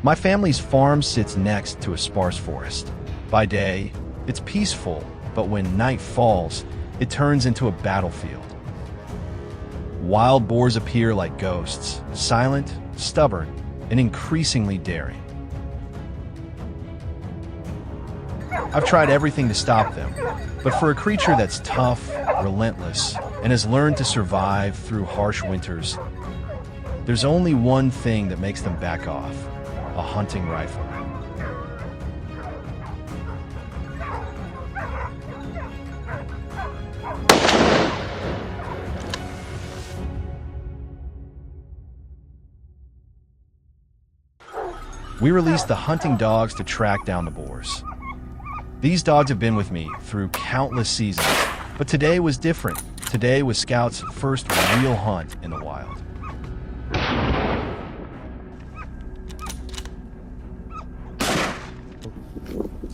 My family's farm sits next to a sparse forest. By day, it's peaceful, but when night falls, it turns into a battlefield. Wild boars appear like ghosts, silent, stubborn, and increasingly daring. I've tried everything to stop them, but for a creature that's tough, relentless, and has learned to survive through harsh winters, there's only one thing that makes them back off: a hunting rifle. We released the hunting dogs to track down the boars. These dogs have been with me through countless seasons, but today was different. Today was Scout's first real hunt in the wild.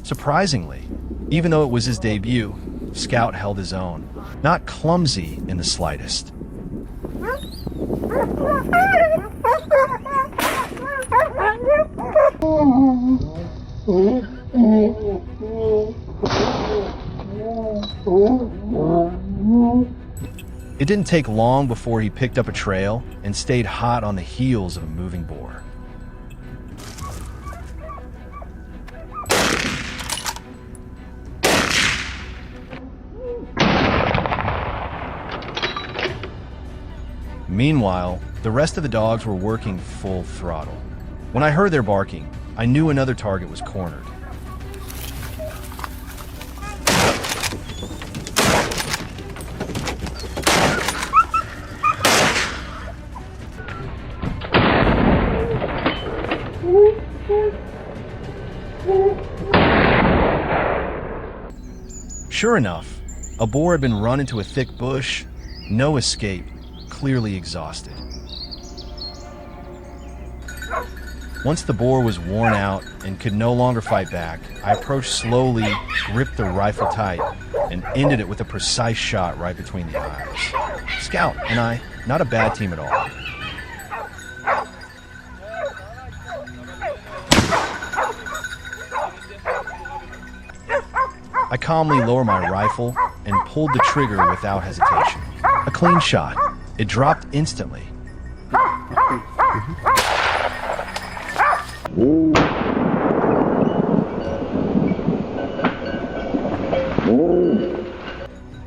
Surprisingly, even though it was his debut, Scout held his own, not clumsy in the slightest. It didn't take long before he picked up a trail and stayed hot on the heels of a moving boar. Meanwhile, the rest of the dogs were working full throttle. When I heard their barking, I knew another target was cornered. Sure enough, a boar had been run into a thick bush, no escape, clearly exhausted. Once the boar was worn out and could no longer fight back, I approached slowly, gripped the rifle tight, and ended it with a precise shot right between the eyes. Scout and I, not a bad team at all. I calmly lowered my rifle and pulled the trigger without hesitation. A clean shot. It dropped instantly.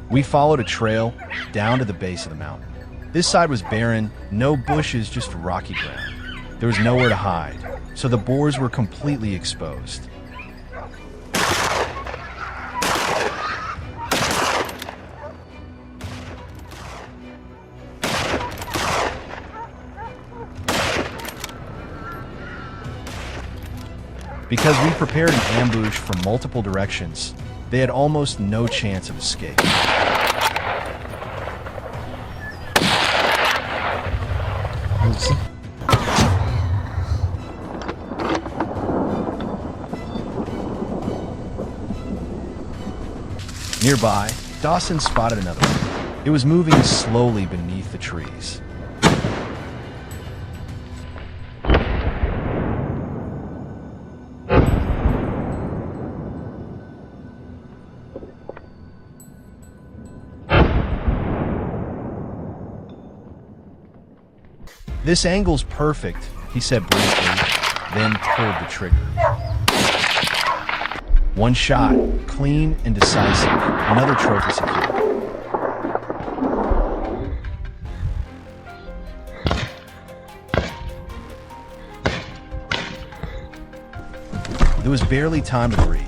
We followed a trail down to the base of the mountain. This side was barren, no bushes, just rocky ground. There was nowhere to hide, so the boars were completely exposed. Because we prepared an ambush from multiple directions, they had almost no chance of escape. Nearby, Dawson spotted another one. It was moving slowly beneath the trees. "This angle's perfect," he said briefly, then pulled the trigger. One shot, clean and decisive, another trophy secured. There was barely time to breathe.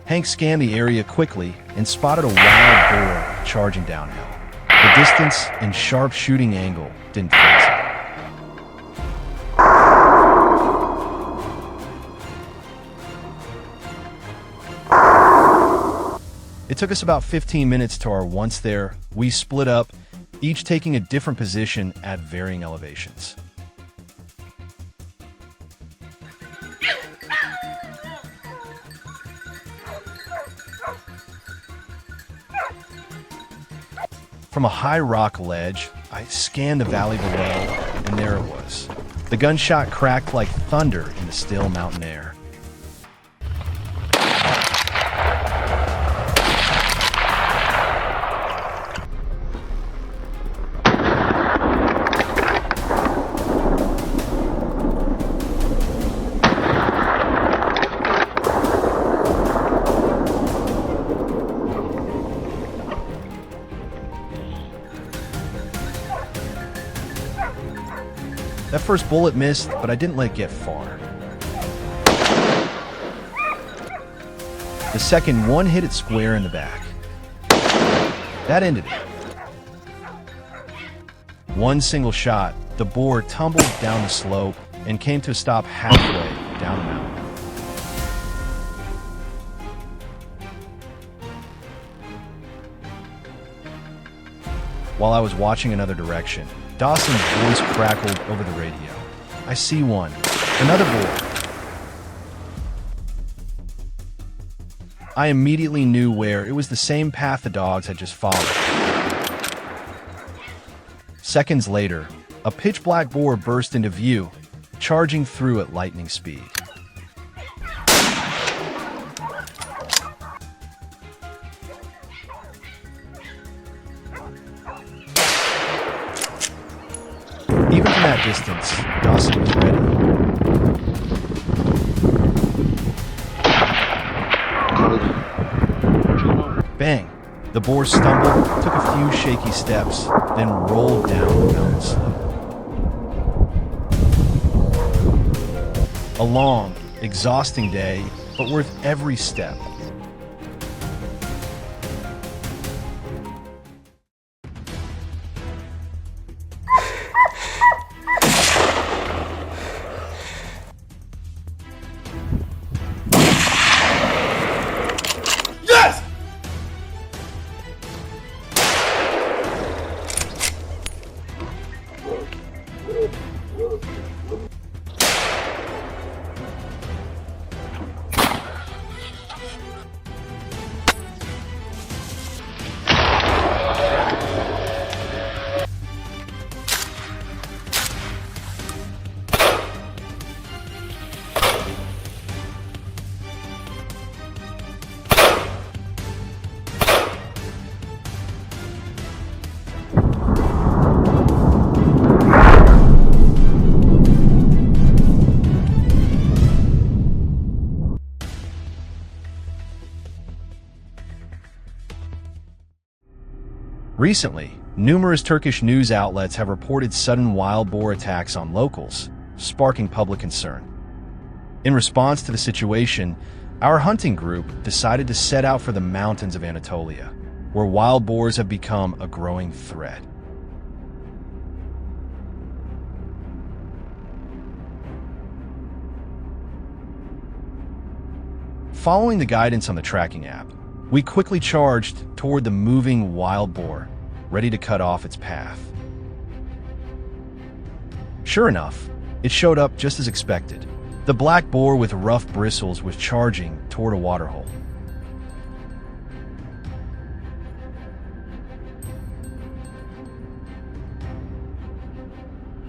Hank scanned the area quickly and spotted a wild boar charging downhill. The distance and sharp shooting angle didn't faze him. It took us about 15 minutes to our once there. We split up, each taking a different position at varying elevations. From a high rock ledge, I scanned the valley below, and there it was. The gunshot cracked like thunder in the still mountain air. That first bullet missed, but I didn't let it get far. The second one hit it square in the back. That ended it. One single shot, the boar tumbled down the slope and came to a stop halfway down the mountain. While I was watching another direction, Dawson's voice crackled over the radio. "I see one. Another boar." I immediately knew where. It was the same path the dogs had just followed. Seconds later, a pitch-black boar burst into view, charging through at lightning speed. Even from that distance, Dawson was ready. Bang! The boar stumbled, took a few shaky steps, then rolled down the mountain slope. A long, exhausting day, but worth every step. Recently, numerous Turkish news outlets have reported sudden wild boar attacks on locals, sparking public concern. In response to the situation, our hunting group decided to set out for the mountains of Anatolia, where wild boars have become a growing threat. Following the guidance on the tracking app, we quickly charged toward the moving wild boar, ready to cut off its path. Sure enough, it showed up just as expected. The black boar with rough bristles was charging toward a waterhole.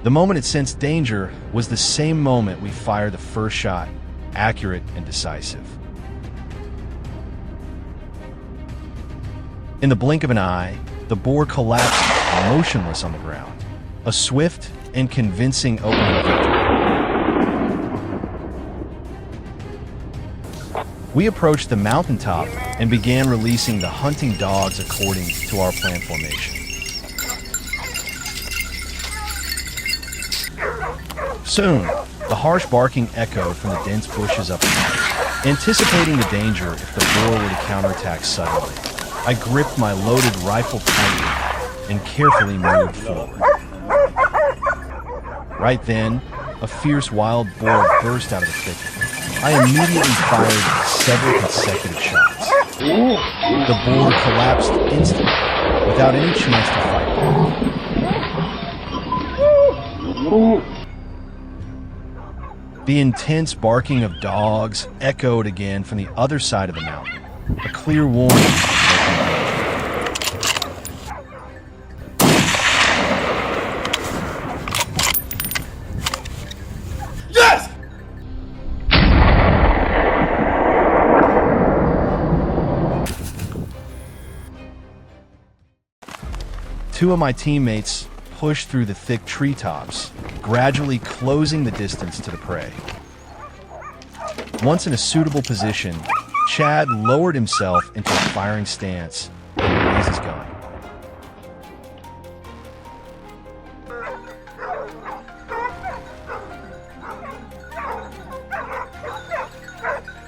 The moment it sensed danger was the same moment we fired the first shot, accurate and decisive. In the blink of an eye, the boar collapsed motionless on the ground. A swift and convincing opening victory. We approached the mountaintop and began releasing the hunting dogs according to our plan formation. Soon, the harsh barking echoed from the dense bushes up ahead. Anticipating the danger if the boar were to counterattack suddenly, I gripped my loaded rifle tightly and carefully moved forward. Right then, a fierce wild boar burst out of the thicket. I immediately fired several consecutive shots. The boar collapsed instantly, without any chance to fight back. The intense barking of dogs echoed again from the other side of the mountain, a clear warning of local danger. Two of my teammates pushed through the thick treetops, gradually closing the distance to the prey. Once in a suitable position, Chad lowered himself into a firing stance and raised his gun.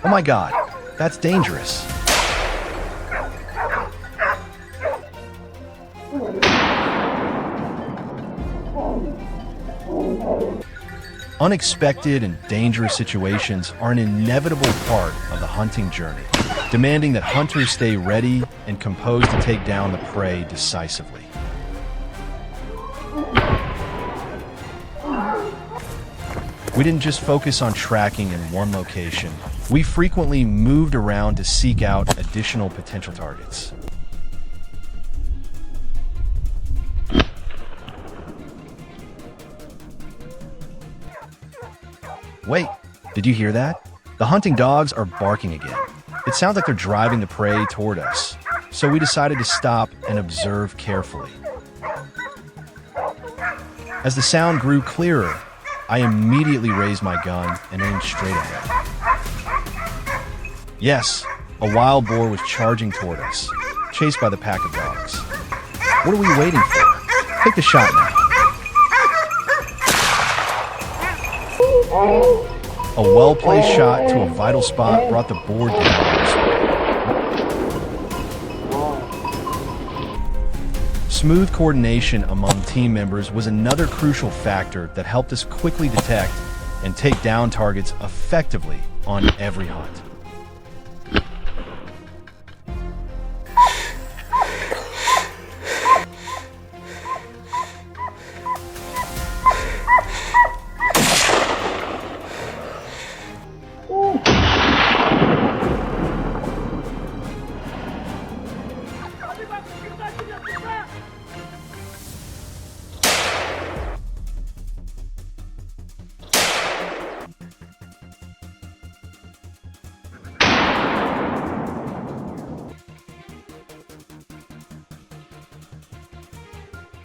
Oh my God, that's dangerous. Unexpected and dangerous situations are an inevitable part of the hunting journey, demanding that hunters stay ready and composed to take down the prey decisively. We didn't just focus on tracking in one location. We frequently moved around to seek out additional potential targets. Wait, did you hear that? The hunting dogs are barking again. It sounds like they're driving the prey toward us, so we decided to stop and observe carefully. As the sound grew clearer, I immediately raised my gun and aimed straight ahead. Yes, a wild boar was charging toward us, chased by the pack of dogs. What are we waiting for? Take the shot now. A well-placed shot to a vital spot brought the boar down. Smooth coordination among team members was another crucial factor that helped us quickly detect and take down targets effectively on every hunt.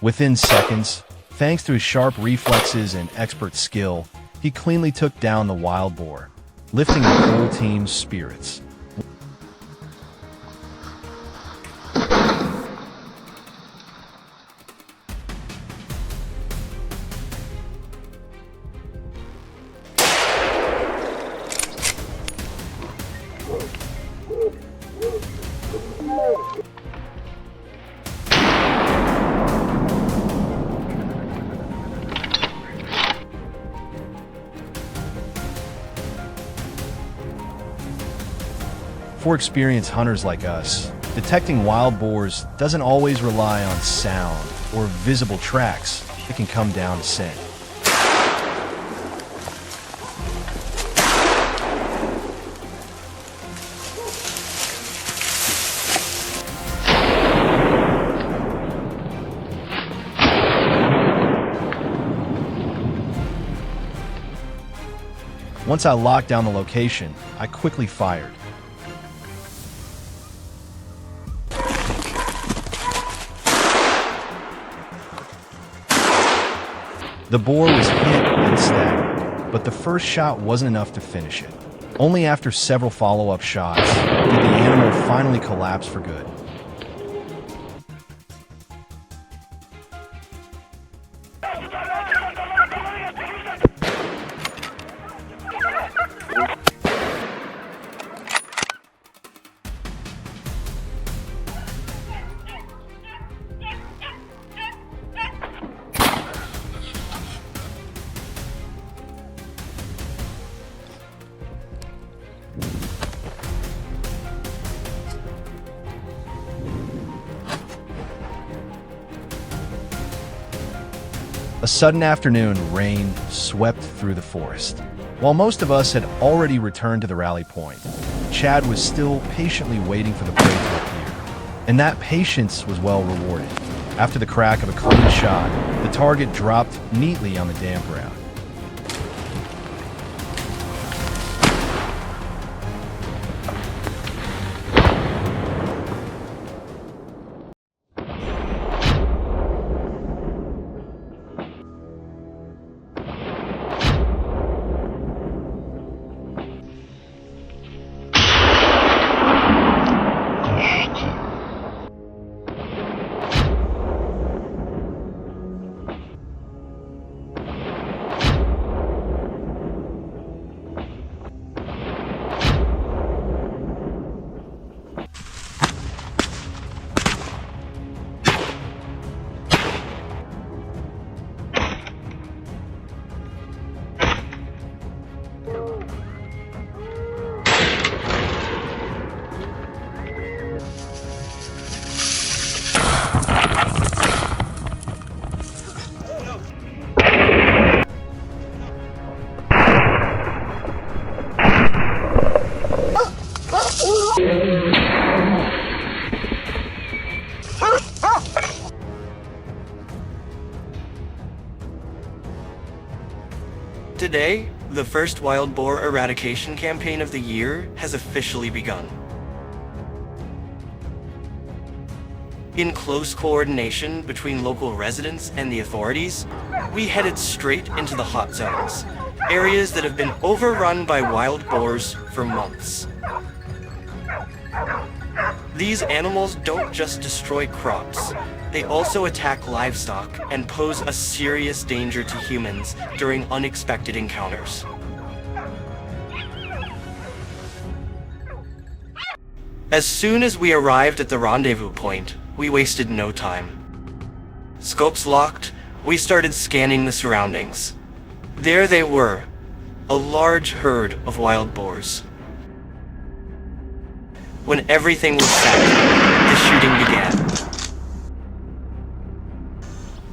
Within seconds, thanks to his sharp reflexes and expert skill, he cleanly took down the wild boar, lifting the whole team's spirits. For experienced hunters like us, detecting wild boars doesn't always rely on sound or visible tracks. It can come down to scent. Once I locked down the location, I quickly fired. The boar was hit and staggered, but the first shot wasn't enough to finish it. Only after several follow-up shots did the animal finally collapse for good. A sudden afternoon rain swept through the forest. While most of us had already returned to the rally point, Chad was still patiently waiting for the prey to appear. And that patience was well rewarded. After the crack of a clean shot, the target dropped neatly on the damp ground. Today, the first wild boar eradication campaign of the year has officially begun. In close coordination between local residents and the authorities, we headed straight into the hot zones, areas that have been overrun by wild boars for months. These animals don't just destroy crops, they also attack livestock and pose a serious danger to humans during unexpected encounters. As soon as we arrived at the rendezvous point, we wasted no time. Scopes locked, we started scanning the surroundings. There they were, a large herd of wild boars. When everything was set, the shooting began.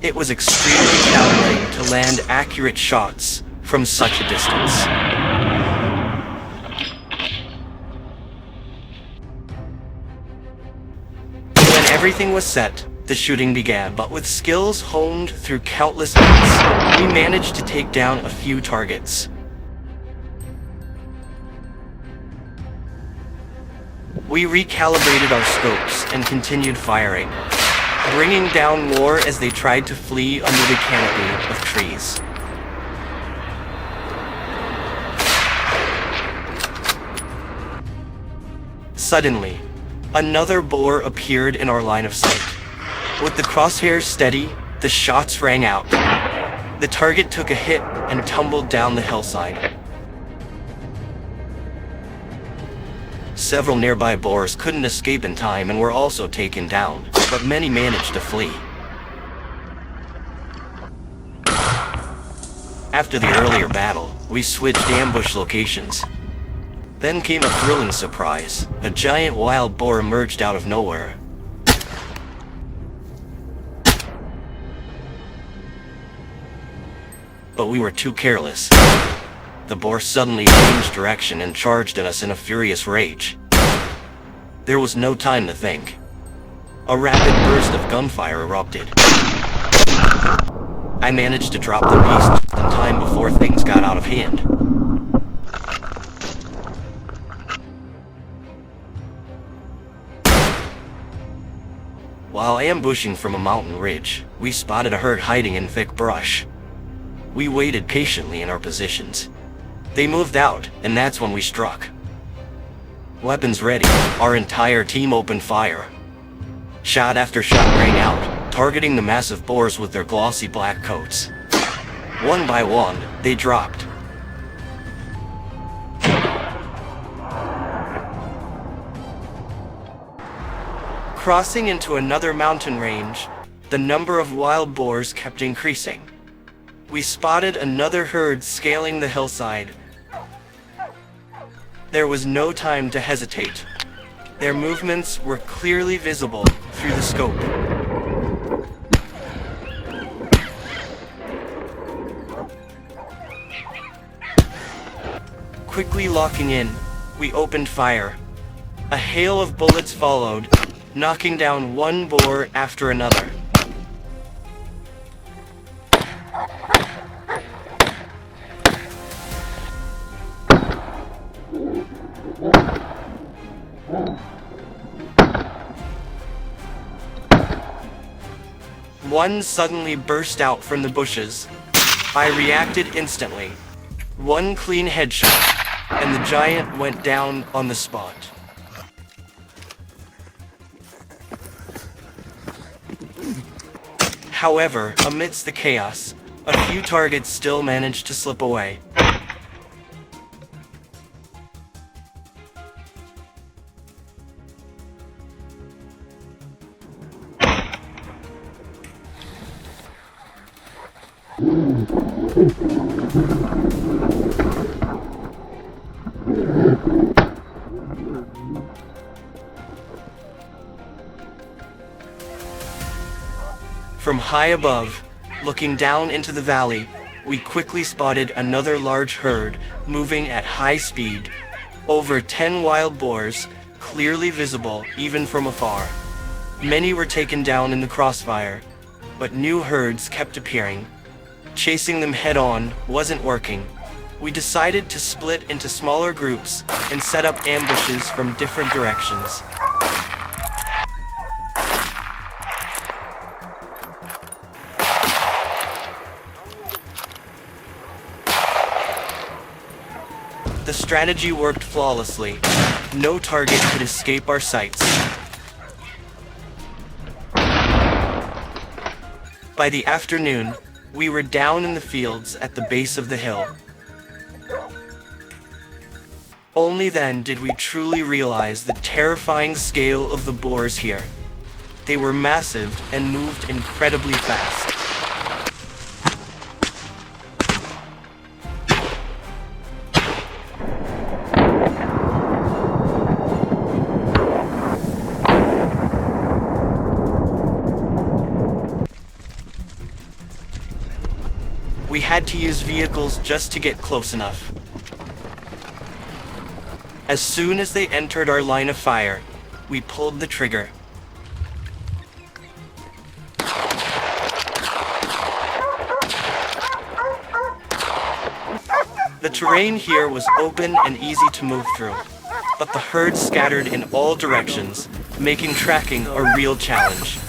It was extremely challenging to land accurate shots from such a distance. When everything was set, the shooting began, but with skills honed through countless hits, we managed to take down a few targets. We recalibrated our scopes and continued firing, bringing down more as they tried to flee under the canopy of trees. Suddenly, another boar appeared in our line of sight. With the crosshairs steady, the shots rang out. The target took a hit and tumbled down the hillside. Several nearby boars couldn't escape in time and were also taken down, but many managed to flee. After the earlier battle, we switched ambush locations. Then came a thrilling surprise. A giant wild boar emerged out of nowhere. But we were too careless. The boar suddenly changed direction and charged at us in a furious rage. There was no time to think. A rapid burst of gunfire erupted. I managed to drop the beast just in time before things got out of hand. While ambushing from a mountain ridge, we spotted a herd hiding in thick brush. We waited patiently in our positions. They moved out, and that's when we struck. Weapons ready, our entire team opened fire. Shot after shot rang out, targeting the massive boars with their glossy black coats. One by one, they dropped. Crossing into another mountain range, the number of wild boars kept increasing. We spotted another herd scaling the hillside. There was no time to hesitate. Their movements were clearly visible through the scope. Quickly locking in, we opened fire. A hail of bullets followed, knocking down one boar after another. One suddenly burst out from the bushes. I reacted instantly. One clean headshot, and the giant went down on the spot. However, amidst the chaos, a few targets still managed to slip away. From high above, looking down into the valley, we quickly spotted another large herd moving at high speed. Over 10 wild boars, clearly visible even from afar. Many were taken down in the crossfire, but new herds kept appearing. Chasing them head-on wasn't working. We decided to split into smaller groups and set up ambushes from different directions. The strategy worked flawlessly. No target could escape our sights. By the afternoon, we were down in the fields at the base of the hill. Only then did we truly realize the terrifying scale of the boars here. They were massive and moved incredibly fast. We had to use vehicles just to get close enough. As soon as they entered our line of fire, we pulled the trigger. The terrain here was open and easy to move through, but the herd scattered in all directions, making tracking a real challenge.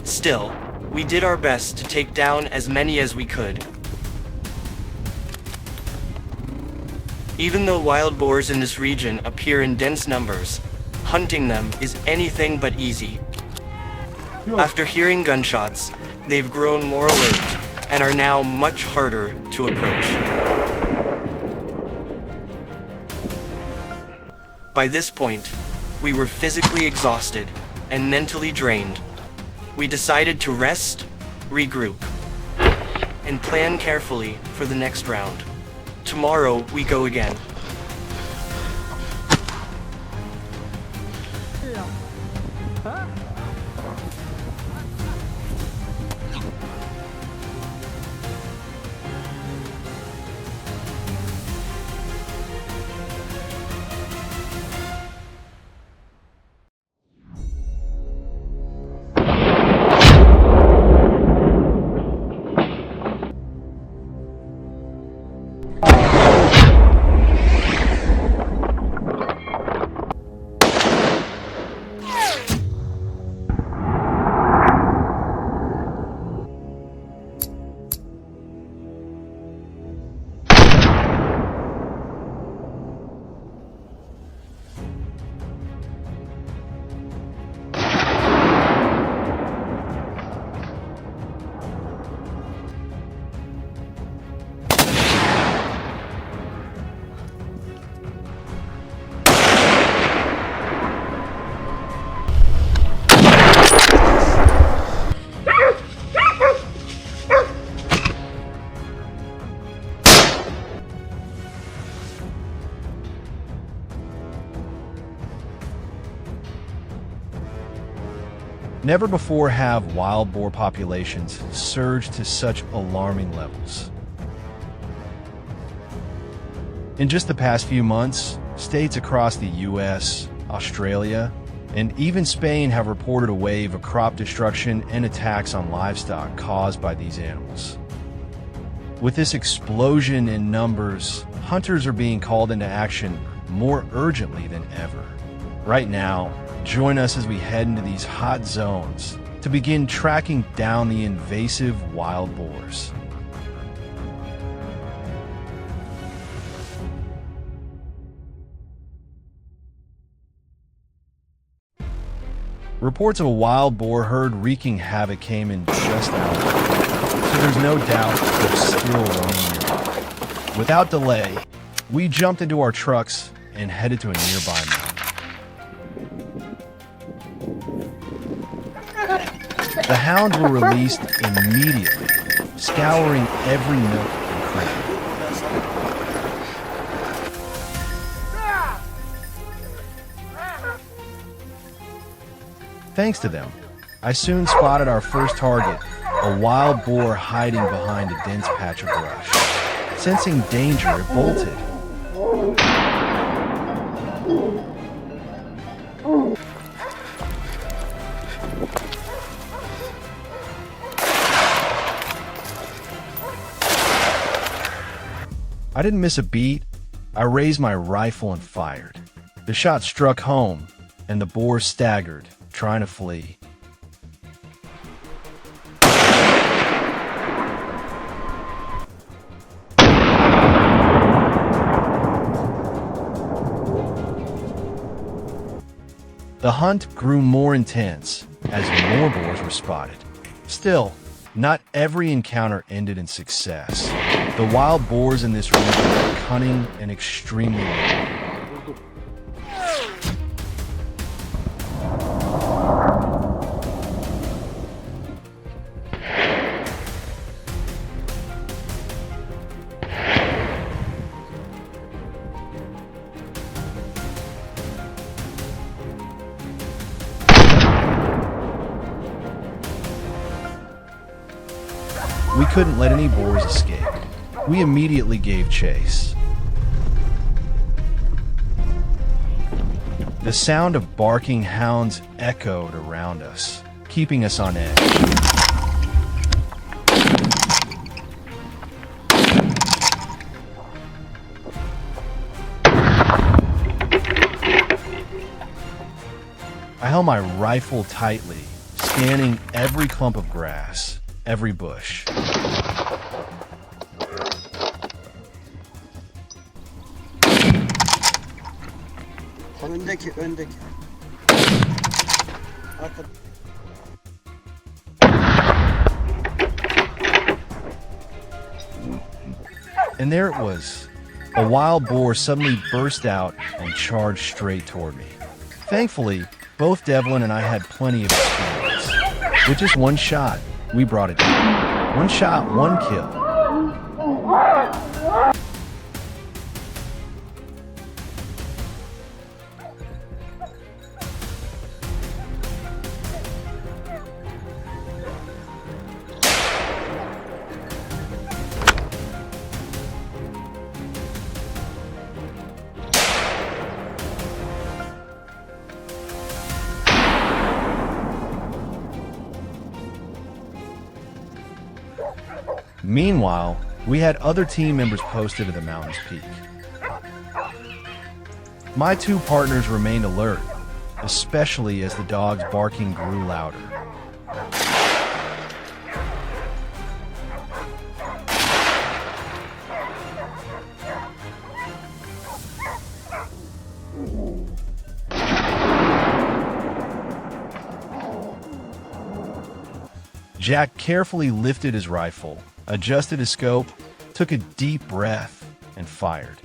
Still, we did our best to take down as many as we could. Even though wild boars in this region appear in dense numbers, hunting them is anything but easy. After hearing gunshots, they've grown more alert and are now much harder to approach. By this point, we were physically exhausted and mentally drained. We decided to rest, regroup, and plan carefully for the next round. Tomorrow, we go again. Never before have wild boar populations surged to such alarming levels. In just the past few months, states across the US, Australia, and even Spain have reported a wave of crop destruction and attacks on livestock caused by these animals. With this explosion in numbers, hunters are being called into action more urgently than ever. Right now, join us as we head into these hot zones to begin tracking down the invasive wild boars. Reports of a wild boar herd wreaking havoc came in just hours, so there's no doubt they're still roaming nearby. Without delay, we jumped into our trucks and headed to a nearby mountain. The hounds were released immediately, scouring every nook and cranny. Thanks to them, I soon spotted our first target, a wild boar hiding behind a dense patch of brush. Sensing danger, it bolted. I didn't miss a beat. I raised my rifle and fired. The shot struck home, and the boar staggered, trying to flee. The hunt grew more intense as more boars were spotted. Still, not every encounter ended in success. The wild boars in this region are cunning and extremely loyal. We couldn't let any boars escape. We immediately gave chase. The sound of barking hounds echoed around us, keeping us on edge. I held my rifle tightly, scanning every clump of grass, every bush. Öndeki. Arkada. And there it was. A wild boar suddenly burst out and charged straight toward me. Thankfully, both Devlin and I had plenty of experience. With just one shot, we brought it down. One shot, one kill. Meanwhile, we had other team members posted at the mountain's peak. My two partners remained alert, especially as the dog's barking grew louder. Jack carefully lifted his rifle, adjusted his scope, took a deep breath, and fired.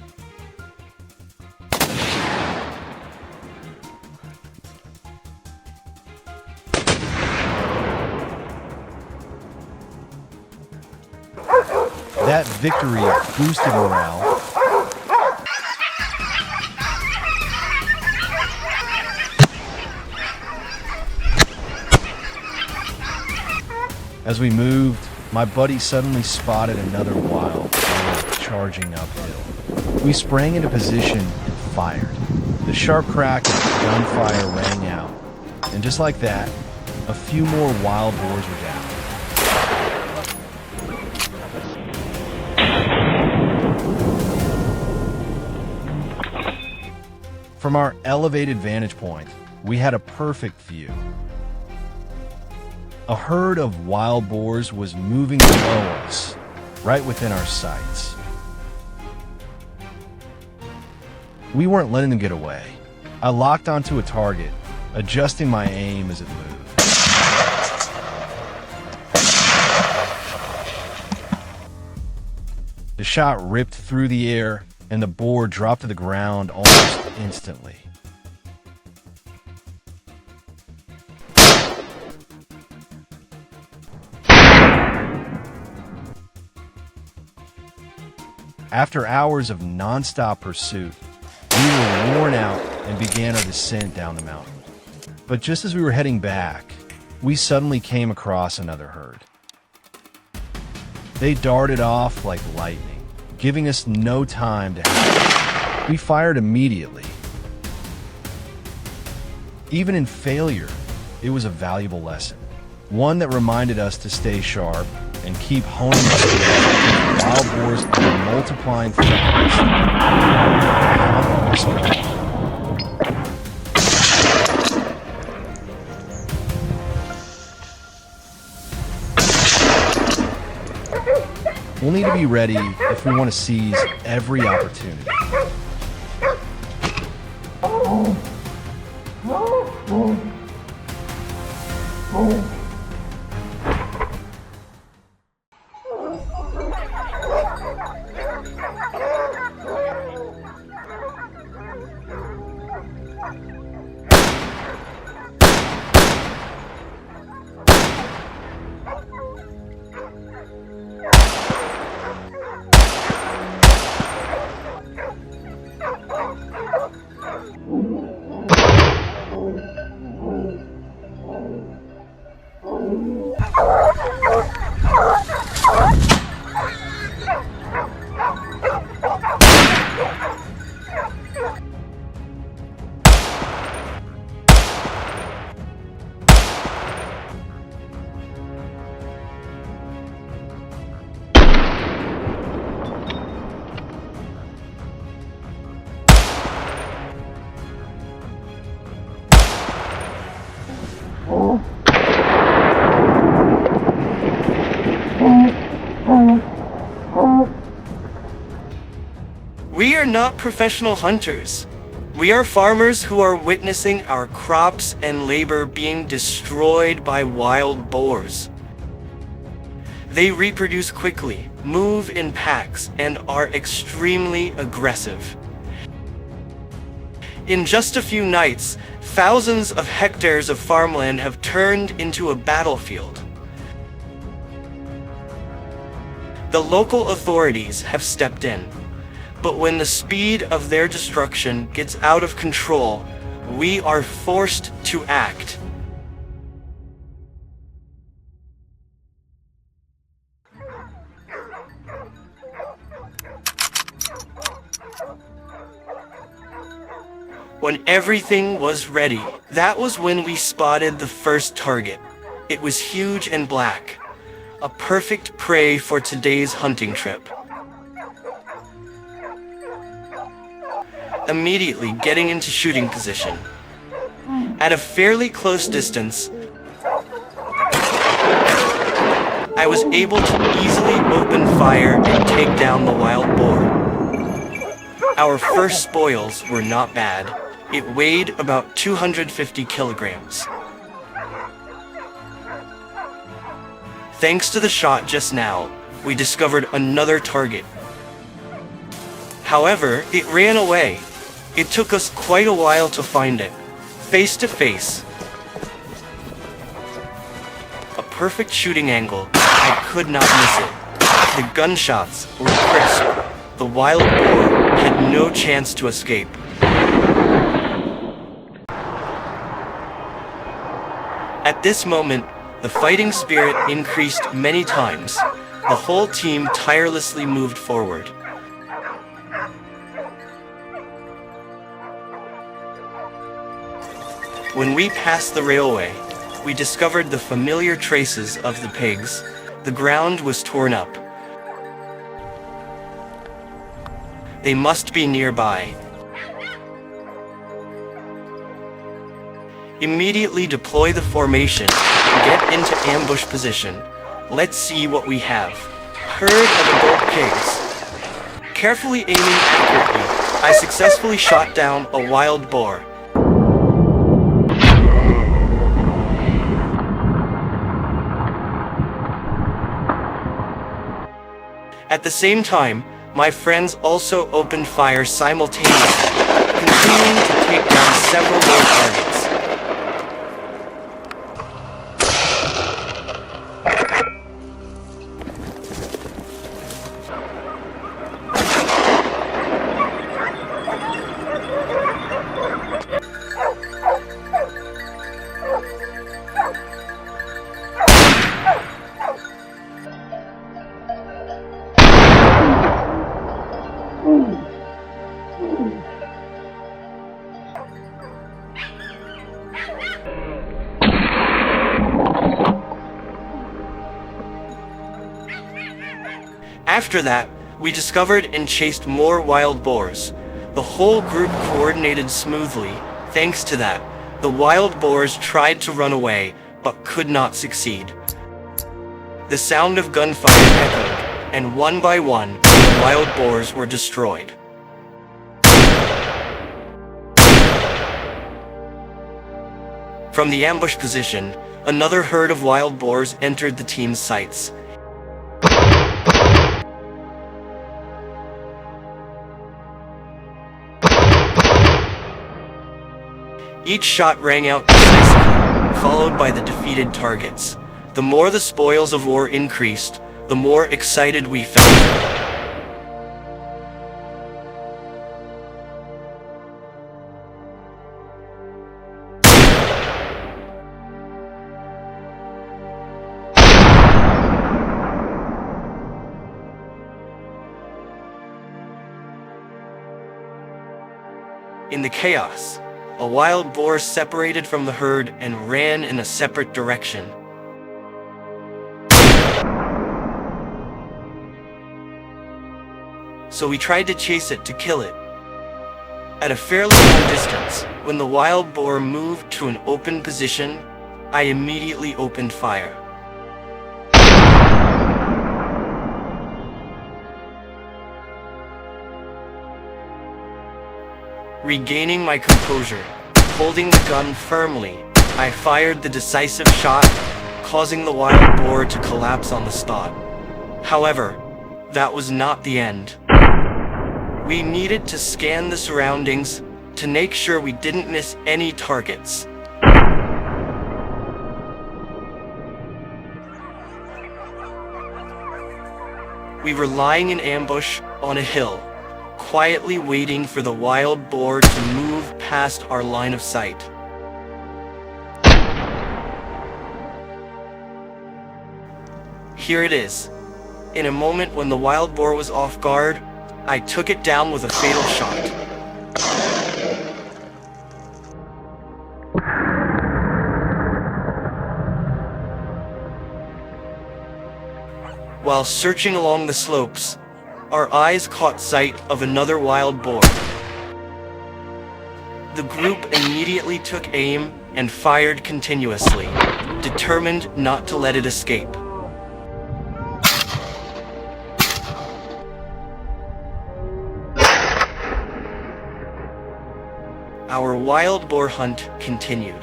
That victory boosted morale. As we moved, my buddy suddenly spotted another wild boar charging uphill. We sprang into position and fired. The sharp crack of gunfire rang out, and just like that, a few more wild boars were down. From our elevated vantage point, we had a perfect view. A herd of wild boars was moving below us, right within our sights. We weren't letting them get away. I locked onto a target, adjusting my aim as it moved. The shot ripped through the air, and the boar dropped to the ground almost instantly. After hours of non-stop pursuit, we were worn out and began our descent down the mountain. But just as we were heading back, we suddenly came across another herd. They darted off like lightning, giving us no time to help. We fired immediately. Even in failure, it was a valuable lesson. One that reminded us to stay sharp and keep honing our skills. wild boars are multiplying fast. Hunt must go on. We'll need to be ready if we want to seize every opportunity. We are not professional hunters. We are farmers who are witnessing our crops and labor being destroyed by wild boars. They reproduce quickly, move in packs, and are extremely aggressive. In just a few nights, thousands of hectares of farmland have turned into a battlefield. The local authorities have stepped in. But when the speed of their destruction gets out of control, we are forced to act. When everything was ready, that was when we spotted the first target. It was huge and black, a perfect prey for today's hunting trip. Immediately getting into shooting position. At a fairly close distance, I was able to easily open fire and take down the wild boar. Our first spoils were not bad. It weighed about 250 kilograms. Thanks to the shot just now, we discovered another target. However, it ran away. It took us quite a while to find it. Face to face. A perfect shooting angle. I could not miss it. The gunshots were crisp. The wild boar had no chance to escape. At this moment, the fighting spirit increased many times. The whole team tirelessly moved forward. When we passed the railway, we discovered the familiar traces of the pigs. The ground was torn up. They must be nearby. Immediately deploy the formation. Get into ambush position. Let's see what we have. Herd of adult pigs. Carefully aiming accurately, I successfully shot down a wild boar. At the same time, my friends also opened fire simultaneously, continuing to take down several more targets. After that, we discovered and chased more wild boars. The whole group coordinated smoothly. Thanks to that, the wild boars tried to run away, but could not succeed. The sound of gunfire echoed, and one by one, the wild boars were destroyed. From the ambush position, another herd of wild boars entered the team's sights. Each shot rang out decisively, followed by the defeated targets. The more the spoils of war increased, the more excited we felt. In the chaos, a wild boar separated from the herd and ran in a separate direction. So we tried to chase it to kill it. At a fairly long distance, when the wild boar moved to an open position, I immediately opened fire. Regaining my composure, holding the gun firmly, I fired the decisive shot, causing the wild boar to collapse on the spot. However, that was not the end. We needed to scan the surroundings to make sure we didn't miss any targets. We were lying in ambush on a hill, quietly waiting for the wild boar to move past our line of sight. Here it is. In a moment when the wild boar was off guard, I took it down with a fatal shot. While searching along the slopes, our eyes caught sight of another wild boar. The group immediately took aim and fired continuously, determined not to let it escape. Our wild boar hunt continued.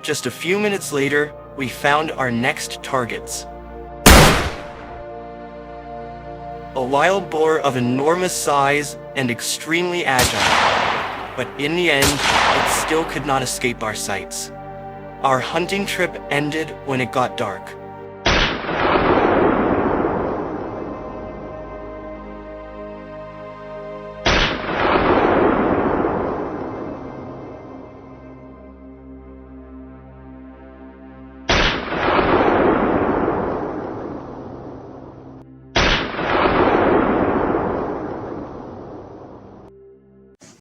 Just a few minutes later, we found our next targets. A wild boar of enormous size and extremely agile, but in the end, it still could not escape our sights. Our hunting trip ended when it got dark.